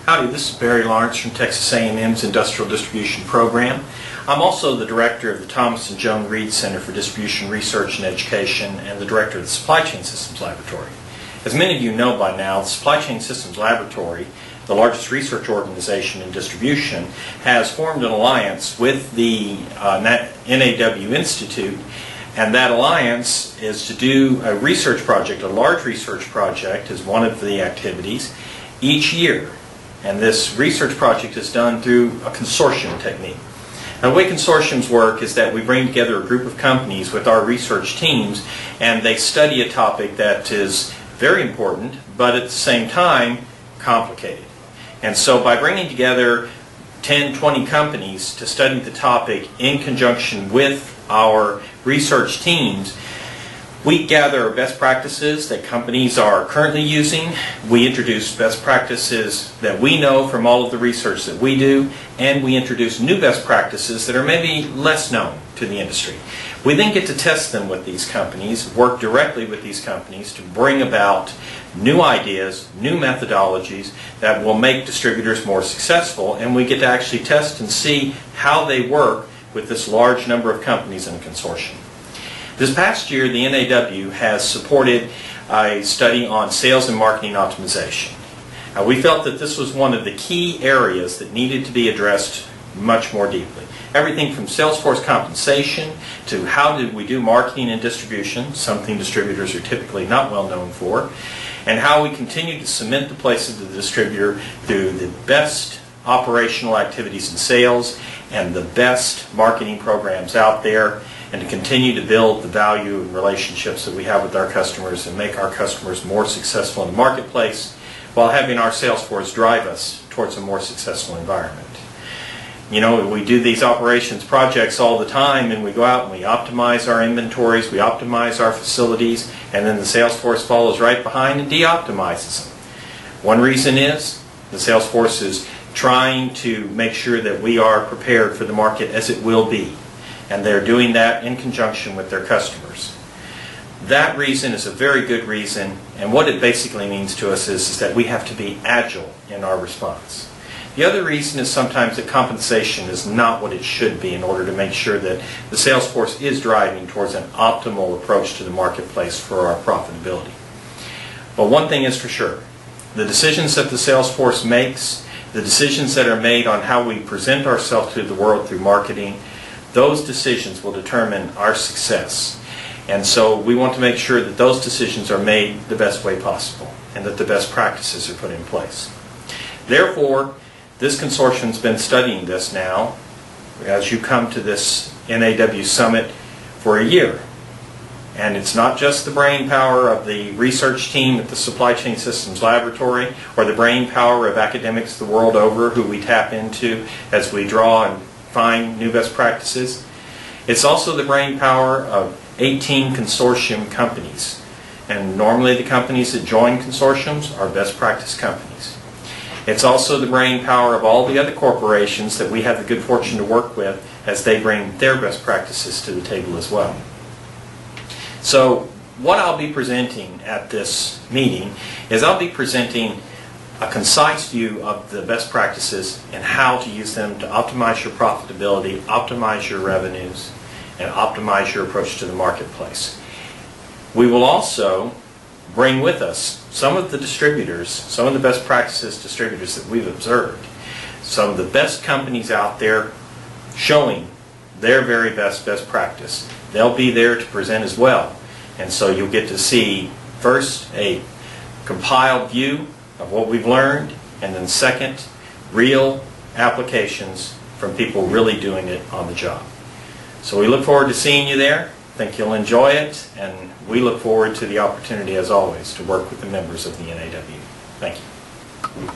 Howdy, this is Barry Lawrence from Texas A&M's Industrial Distribution Program. I'm also the director of the Thomas and Joan Reed Center for Distribution Research and Education and the director of the Supply Chain Systems Laboratory. As many of you know by now, the Supply Chain Systems Laboratory, the largest research organization in distribution, has formed an alliance with the NAW Institute, and that alliance is to do a research project, a large research project as one of the activities each year. And this research project is done through a consortium technique. Now, the way consortiums work is that we bring together a group of companies with our research teams, and they study a topic that is very important, but at the same time complicated. And so by bringing together 10, 20 companies to study the topic in conjunction with our research teams, we gather best practices that companies are currently using. We introduce best practices that we know from all of the research that we do, and we introduce new best practices that are maybe less known to the industry. We then get to test them with these companies, work directly with these companies to bring about new ideas, new methodologies that will make distributors more successful, and we get to actually test and see how they work with this large number of companies in a consortium. This past year, the NAW has supported a study on sales and marketing optimization. We felt that this was one of the key areas that needed to be addressed much more deeply. Everything from sales force compensation to how do we do marketing and distribution, something distributors are typically not well known for, and how we continue to cement the place of the distributor through the best operational activities in sales and the best marketing programs out there, and to continue to build the value and relationships that we have with our customers and make our customers more successful in the marketplace while having our sales force drive us towards a more successful environment. You know, we do these operations projects all the time, and we go out and we optimize our inventories, we optimize our facilities, and then the sales force follows right behind and de-optimizes them. One reason is the sales force is trying to make sure that we are prepared for the market as it will be. And they're doing that in conjunction with their customers. That reason is a very good reason, and what it basically means to us is that we have to be agile in our response. The other reason is sometimes that compensation is not what it should be in order to make sure that the sales force is driving towards an optimal approach to the marketplace for our profitability. But one thing is for sure, the decisions that the sales force makes, the decisions that are made on how we present ourselves to the world through marketing, those decisions will determine our success. And so we want to make sure that those decisions are made the best way possible and that the best practices are put in place. Therefore, this consortium's been studying this now as you come to this NAW Summit for a year. And it's not just the brain power of the research team at the Supply Chain Systems Laboratory or the brain power of academics the world over who we tap into as we draw and find new best practices. It's also the brain power of 18 consortium companies. And normally the companies that join consortiums are best practice companies. It's also the brain power of all the other corporations that we have the good fortune to work with as they bring their best practices to the table as well. So what I'll be presenting at this meeting is I'll be presenting a concise view of the best practices and how to use them to optimize your profitability, optimize your revenues, and optimize your approach to the marketplace. We will also bring with us some of the distributors, some of the best practices distributors that we've observed, some of the best companies out there showing their very best practice. They'll be there to present as well. And so you'll get to see first a compiled view of what we've learned, and then second, real applications from people really doing it on the job. So we look forward to seeing you there. I think you'll enjoy it, and we look forward to the opportunity, as always, to work with the members of the NAW. Thank you.